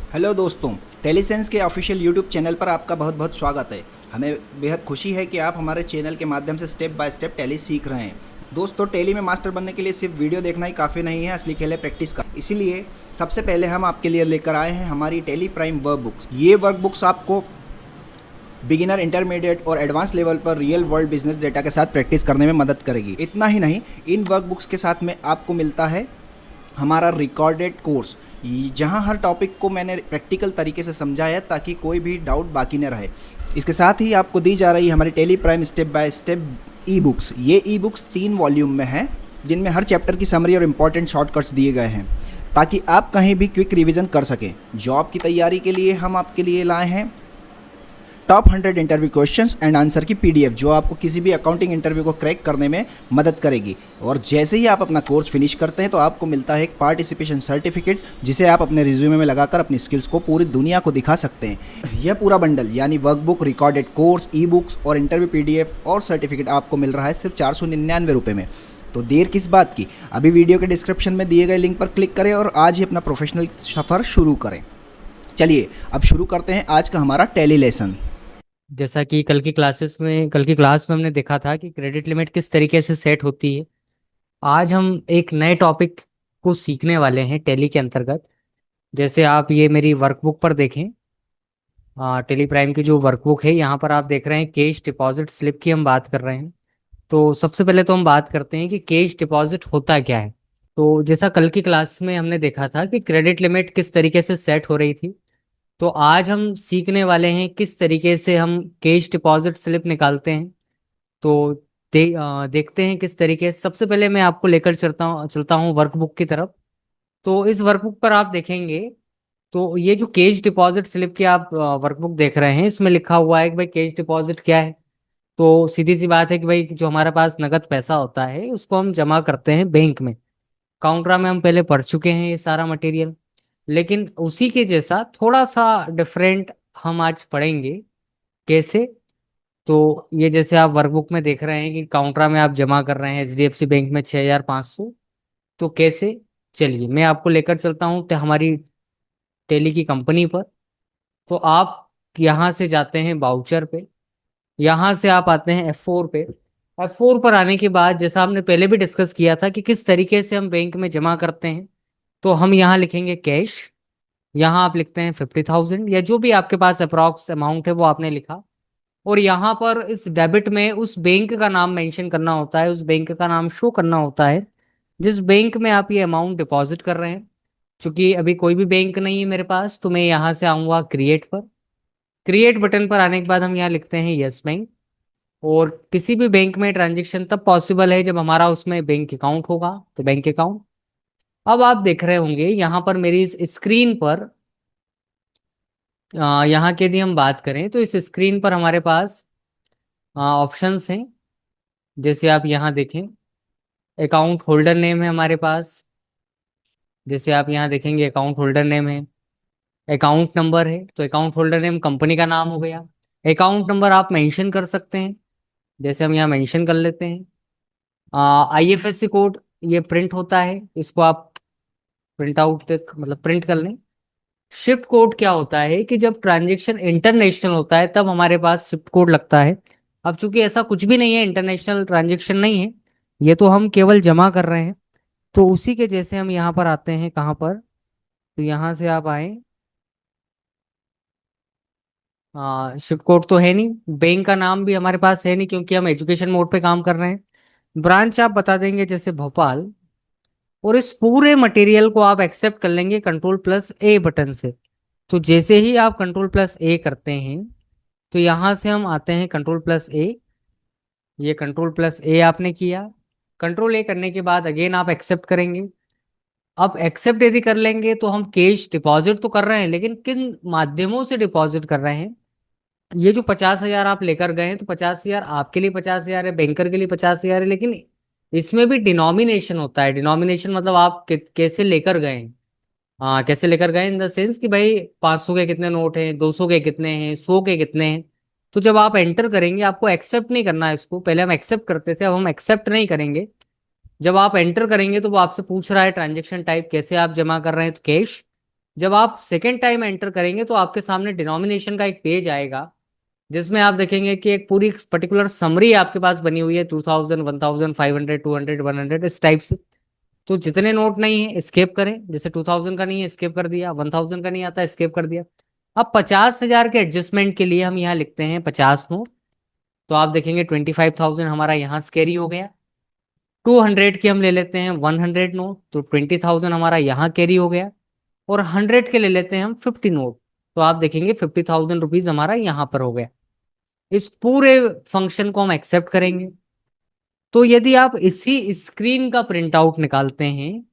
Hello दोस्तों, टेलीसेंस के official YouTube channel पर आपका बहुत बहुत स्वागत है। हमें बेहद खुशी है कि आप हमारे चैनल के माध्यम से स्टेप बाय स्टेप टैली सीख रहे हैं। दोस्तों, टैली में मास्टर बनने के लिए सिर्फ वीडियो देखना ही काफ़ी नहीं है, असली खेल है प्रैक्टिस का। इसीलिए सबसे पहले हम आपके लिए लेकर आए हैं हमारी टैली प्राइम वर्क बुक्स। ये वर्क बुक्स आपको बिगिनर, इंटरमीडिएट और एडवांस लेवल पर रियल वर्ल्ड बिजनेस डेटा के साथ प्रैक्टिस करने में मदद करेगी। इतना ही नहीं, इन वर्क बुक्स के साथ में आपको मिलता है हमारा रिकॉर्डेड कोर्स, जहां हर टॉपिक को मैंने प्रैक्टिकल तरीके से समझाया ताकि कोई भी डाउट बाकी न रहे। इसके साथ ही आपको दी जा रही है हमारी Tally Prime step by step e books. ये ई बुक्स 3 वॉल्यूम में हैं, जिनमें हर चैप्टर की समरी और इम्पॉर्टेंट शॉर्टकट्स दिए गए हैं ताकि आप कहीं भी क्विक रिवीजन कर सकें। जॉब की तैयारी के लिए हम आपके लिए लाए हैं top 100 interview questions and answer की पीडीएफ, जो आपको किसी भी अकाउंटिंग इंटरव्यू को क्रैक करने में मदद करेगी। और जैसे ही आप अपना कोर्स फिनिश करते हैं तो आपको मिलता है एक पार्टिसिपेशन सर्टिफिकेट, जिसे आप अपने रिज्यूमे में लगाकर अपनी स्किल्स को पूरी दुनिया को दिखा सकते हैं। यह पूरा बंडल यानी workbook, recorded course, e books और इंटरव्यू पीडीएफ और सर्टिफिकेट आपको मिल रहा है सिर्फ 499 रुपये में। तो देर किस बात की, अभी वीडियो के डिस्क्रिप्शन में दिए गए लिंक पर क्लिक करें और आज ही अपना प्रोफेशनल सफ़र शुरू करें। चलिए अब शुरू करते हैं आज का हमारा टैली लेसन। जैसा कि कल की क्लास में हमने देखा था कि क्रेडिट लिमिट किस तरीके से सेट होती है। आज हम एक नए टॉपिक को सीखने वाले हैं टैली के अंतर्गत। जैसे आप ये मेरी वर्कबुक पर देखें, टैली प्राइम की जो वर्कबुक है, यहाँ पर आप देख रहे हैं कैश डिपॉजिट स्लिप की हम बात कर रहे हैं। तो सबसे पहले तो हम बात करते हैं कि कैश डिपॉजिट होता क्या है। तो जैसा कल की क्लास में हमने देखा था कि क्रेडिट लिमिट किस तरीके से सेट हो रही थी, तो आज हम सीखने वाले हैं किस तरीके से हम कैश डिपॉजिट स्लिप निकालते हैं। तो देखते हैं किस तरीके से। सबसे पहले मैं आपको लेकर चलता हूँ वर्कबुक की तरफ। तो इस वर्कबुक पर आप देखेंगे, तो ये जो कैश डिपॉजिट स्लिप की आप वर्कबुक देख रहे हैं, इसमें लिखा हुआ है कि भाई कैश डिपॉजिट क्या है। तो सीधी सी बात है कि भाई जो हमारे पास नगद पैसा होता है उसको हम जमा करते हैं बैंक में। काउंटरा में हम पहले पढ़ चुके हैं ये सारा मटेरियल, लेकिन उसी के जैसा थोड़ा सा डिफरेंट हम आज पढ़ेंगे। कैसे? तो ये जैसे आप वर्कबुक में देख रहे हैं कि काउंटरा में आप जमा कर रहे हैं एचडीएफसी बैंक में 6,500। तो कैसे? चलिए मैं आपको लेकर चलता हूँ हमारी टेली की कंपनी पर। तो आप यहाँ से जाते हैं बाउचर पे, यहाँ से आप आते हैं F4 पे। F4 पर आने के बाद जैसा आपने पहले भी डिस्कस किया था कि किस तरीके से हम बैंक में जमा करते हैं, तो हम यहाँ लिखेंगे कैश। यहाँ आप लिखते हैं 50,000 या जो भी आपके पास अप्रॉक्स अमाउंट है वो आपने लिखा। और यहाँ पर इस डेबिट में उस बैंक का नाम मेंशन करना होता है, उस बैंक का नाम शो करना होता है जिस बैंक में आप ये अमाउंट डिपॉजिट कर रहे हैं। क्योंकि अभी कोई भी बैंक नहीं है मेरे पास, तो मैं यहाँ से आऊँगा क्रिएट पर। क्रिएट बटन पर आने के बाद हम यहाँ लिखते हैं यस बैंक। और किसी भी बैंक में ट्रांजेक्शन तब पॉसिबल है जब हमारा उसमें बैंक अकाउंट होगा, तो बैंक अकाउंट। अब आप देख रहे होंगे यहाँ पर मेरी इस स्क्रीन पर, यहाँ की यदि हम बात करें तो इस स्क्रीन पर हमारे पास ऑप्शंस हैं। जैसे आप यहाँ देखें, अकाउंट होल्डर नेम है हमारे पास। जैसे आप यहाँ देखेंगे अकाउंट होल्डर नेम है, अकाउंट नंबर है, तो अकाउंट होल्डर नेम कंपनी का नाम हो गया। अकाउंट नंबर आप मेंशन कर सकते हैं, जैसे हम यहाँ मेंशन कर लेते हैं। आईएफएससी कोड ये प्रिंट होता है, इसको आप प्रिंट आउट तक मतलब प्रिंट कर लें। शिफ्ट कोड क्या होता है कि जब ट्रांजेक्शन इंटरनेशनल होता है तब हमारे पास शिफ्ट कोड लगता है। अब चूंकि ऐसा कुछ भी नहीं है, इंटरनेशनल ट्रांजेक्शन नहीं है, ये तो हम केवल जमा कर रहे हैं, तो उसी के जैसे हम यहाँ पर आते हैं। कहाँ पर? तो यहाँ से आप आए। शिफ्ट कोड तो है नहीं, बैंक का नाम भी हमारे पास है नहीं क्योंकि हम एजुकेशन मोड पे काम कर रहे हैं। ब्रांच आप बता देंगे जैसे भोपाल। और इस पूरे मटेरियल को आप एक्सेप्ट कर लेंगे कंट्रोल+A बटन से। तो जैसे ही आप कंट्रोल+A करते हैं, तो यहाँ से हम आते हैं कंट्रोल+A। ये कंट्रोल+A आपने किया। कंट्रोल A करने के बाद अगेन आप एक्सेप्ट करेंगे। अब एक्सेप्ट यदि कर लेंगे तो हम कैश डिपॉजिट तो कर रहे हैं, लेकिन किन माध्यमों से डिपॉजिट कर रहे हैं। ये जो 50,000 आप लेकर गए हैं, तो 50,000 आपके लिए 50,000 है, बैंकर के लिए 50,000 है, लेकिन इसमें भी डिनोमिनेशन होता है। डिनोमिनेशन मतलब आप कैसे लेकर गए हैं। हाँ, कैसे लेकर गए इन द सेंस कि भाई 500 के कितने नोट हैं, 200 के कितने हैं, 100 के कितने हैं। तो जब आप एंटर करेंगे, आपको एक्सेप्ट नहीं करना है इसको। पहले हम एक्सेप्ट करते थे, अब हम एक्सेप्ट नहीं करेंगे। जब आप एंटर करेंगे तो वो आपसे पूछ रहा है ट्रांजेक्शन टाइप कैसे आप जमा कर रहे हैं, तो कैश। जब आप सेकेंड टाइम एंटर करेंगे तो आपके सामने डिनोमिनेशन का एक पेज आएगा, जिसमें आप देखेंगे कि एक पूरी पर्टिकुलर समरी आपके पास बनी हुई है, 2000, 1000, 500, 200, 100, इस टाइप से। तो जितने नोट नहीं है स्केप करें, जैसे 2000 का नहीं है स्केप कर दिया, 1000 का नहीं आता स्केप कर दिया। अब 50,000 के एडजस्टमेंट के लिए हम यहाँ लिखते हैं 50 नोट। तो आप देखेंगे 25,000 हमारा यहाँ से कैरी हो गया। 200 के हम ले लेते हैं 100 नोट, तो 20,000 हमारा यहाँ कैरी हो गया। और 100 के ले लेते हैं हम 50 नोट, तो आप देखेंगे 50,000 रुपीज हमारा यहाँ पर हो गया। इस पूरे फंक्शन को हम एक्सेप्ट करेंगे। तो यदि आप इसी स्क्रीन का प्रिंट आउट निकालते हैं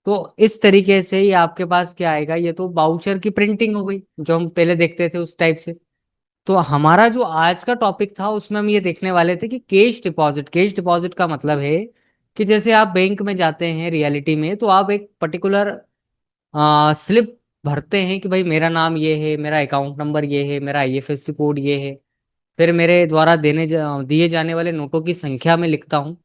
तो इस तरीके से ये आपके पास क्या आएगा, ये तो बाउचर की प्रिंटिंग हो गई जो हम पहले देखते थे उस टाइप से। तो हमारा जो आज का टॉपिक था उसमें हम ये देखने वाले थे कि कैश डिपॉजिट। कैश डिपॉजिट का मतलब है कि जैसे आप बैंक में जाते हैं रियलिटी में, तो आप एक पर्टिकुलर स्लिप भरते हैं कि भाई मेरा नाम ये है, मेरा अकाउंट नंबर ये है, मेरा आईएफएससी कोड ये है, फिर मेरे द्वारा दिए जाने वाले नोटों की संख्या में लिखता हूँ।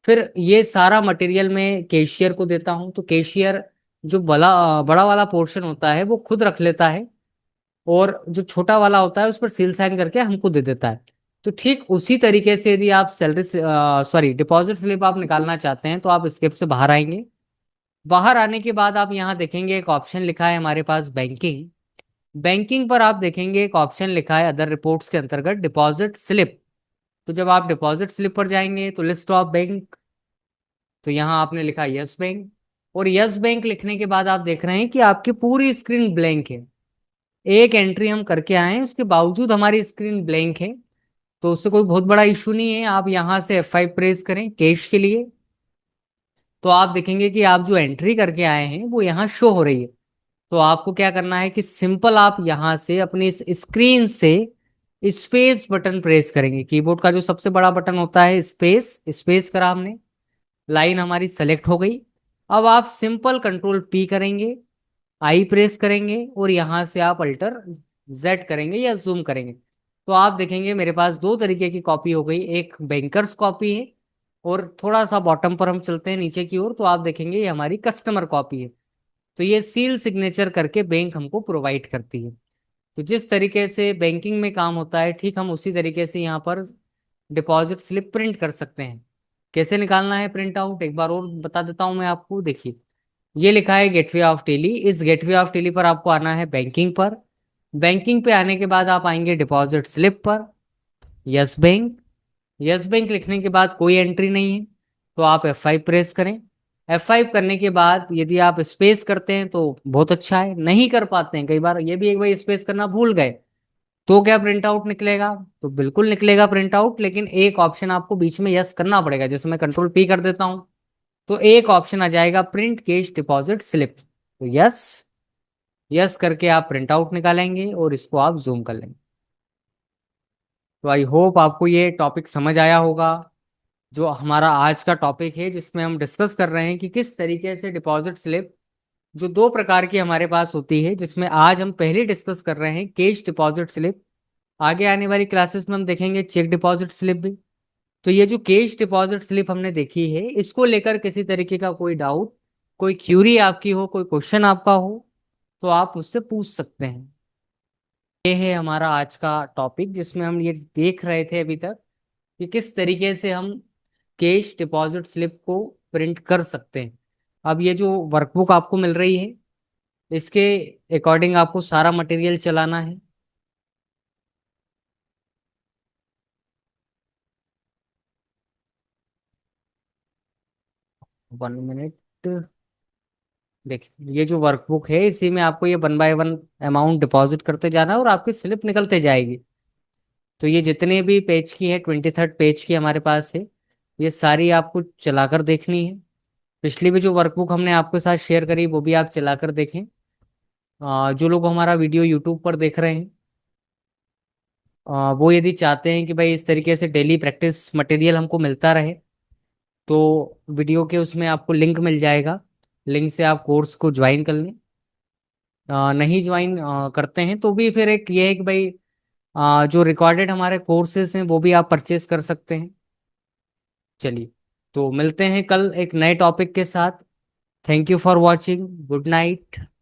फिर ये सारा मटेरियल मैं कैशियर को देता हूँ, तो कैशियर जो बड़ा बड़ा वाला पोर्शन होता है वो खुद रख लेता है, और जो छोटा वाला होता है उस पर सील साइन करके हमको दे देता है। तो ठीक उसी तरीके से यदि आप सैलरी सॉरी डिपॉजिट स्लिप आप निकालना चाहते हैं तो आप स्केप से बाहर आएंगे। बाहर आने के बाद आप यहाँ देखेंगे एक ऑप्शन लिखा है हमारे पास बैंकिंग। बैंकिंग पर आप देखेंगे एक ऑप्शन लिखा है अदर रिपोर्ट्स के अंतर्गत डिपॉजिट स्लिप। तो जब आप डिपॉजिट स्लिप पर जाएंगे तो लिस्ट ऑफ बैंक, तो यहाँ आपने लिखा यस बैंक। और यस बैंक लिखने के बाद आप देख रहे हैं कि आपकी पूरी स्क्रीन ब्लैंक है। एक एंट्री हम करके आए हैं उसके बावजूद हमारी स्क्रीन ब्लैंक है। तो उससे कोई बहुत बड़ा इशू नहीं है। आप यहाँ से F5 प्रेस करें कैश के लिए, तो आप देखेंगे कि आप जो एंट्री करके आए हैं वो यहाँ शो हो रही है। तो आपको क्या करना है कि सिंपल आप यहाँ से अपनी इस स्क्रीन से स्पेस बटन प्रेस करेंगे। कीबोर्ड का जो सबसे बड़ा बटन होता है स्पेस, स्पेस करा हमने, लाइन हमारी सेलेक्ट हो गई। अब आप सिंपल कंट्रोल पी करेंगे, आई प्रेस करेंगे, और यहाँ से आप अल्टर जेड करेंगे या जूम करेंगे। तो आप देखेंगे मेरे पास दो तरीके की कॉपी हो गई, एक बैंकर्स कॉपी है, और थोड़ा सा बॉटम पर हम चलते हैं नीचे की ओर तो आप देखेंगे ये हमारी कस्टमर कॉपी है। तो ये सील सिग्नेचर करके बैंक हमको प्रोवाइड करती है। तो जिस तरीके से बैंकिंग में काम होता है ठीक हम उसी तरीके से यहाँ पर डिपॉजिट स्लिप प्रिंट कर सकते हैं। कैसे निकालना है प्रिंट आउट एक बार और बता देता हूं मैं आपको। देखिए ये लिखा है गेटवे ऑफ टेली, इस गेटवे ऑफ टेली पर आपको आना है बैंकिंग पर। बैंकिंग पे आने के बाद आप आएंगे डिपॉजिट स्लिप पर, यस बैंक। यस बैंक लिखने के बाद कोई एंट्री नहीं है तो आप F5 प्रेस करें। F5 करने के बाद यदि आप स्पेस करते हैं तो बहुत अच्छा है, नहीं कर पाते हैं कई बार ये भी एक बार स्पेस करना भूल गए तो क्या प्रिंट आउट निकलेगा? तो बिल्कुल निकलेगा प्रिंट आउट, लेकिन एक ऑप्शन आपको बीच में यस करना पड़ेगा। जैसे मैं कंट्रोल पी कर देता हूं तो एक ऑप्शन आ जाएगा प्रिंट कैश डिपॉजिट स्लिप, तो यस, यस करके आप प्रिंट आउट निकालेंगे और इसको आप जूम कर लेंगे। तो आई होप आपको ये टॉपिक समझ आया होगा, जो हमारा आज का टॉपिक है जिसमें हम डिस्कस कर रहे हैं कि किस तरीके से डिपॉजिट स्लिप जो दो प्रकार की हमारे पास होती है, जिसमें आज हम पहले डिस्कस कर रहे हैं कैश डिपॉजिट स्लिप। आगे आने वाली क्लासेस में हम देखेंगे चेक डिपॉजिट स्लिप भी। तो ये जो कैश डिपॉजिट स्लिप हमने देखी है इसको लेकर किसी तरीके का कोई डाउट, कोई क्यूरी आपकी हो, कोई क्वेश्चन आपका हो तो आप उससे पूछ सकते हैं। ये है हमारा आज का टॉपिक जिसमें हम ये देख रहे थे अभी तक कि किस तरीके से हम कैश डिपॉजिट स्लिप को प्रिंट कर सकते हैं। अब ये जो वर्कबुक आपको मिल रही है इसके अकॉर्डिंग आपको सारा मटेरियल चलाना है। 1 मिनट। देखिए ये जो वर्कबुक है इसी में आपको ये 1 बाय 1 अमाउंट डिपॉजिट करते जाना है और आपकी स्लिप निकलते जाएगी। तो ये जितने भी पेज की है 23rd पेज की हमारे पास है, ये सारी आपको चलाकर देखनी है। पिछली भी जो वर्कबुक हमने आपके साथ शेयर करी वो भी आप चलाकर देखें। जो लोग हमारा वीडियो यूट्यूब पर देख रहे हैं वो यदि चाहते हैं कि भाई इस तरीके से डेली प्रैक्टिस मटेरियल हमको मिलता रहे तो वीडियो के उसमें आपको लिंक मिल जाएगा, लिंक से आप कोर्स को ज्वाइन कर लें। नहीं ज्वाइन करते हैं तो भी फिर एक ये है कि भाई जो रिकॉर्डेड हमारे कोर्सेज हैं वो भी आप परचेज कर सकते हैं। चलिए, तो मिलते हैं कल एक नए टॉपिक के साथ। Thank you for watching, good night.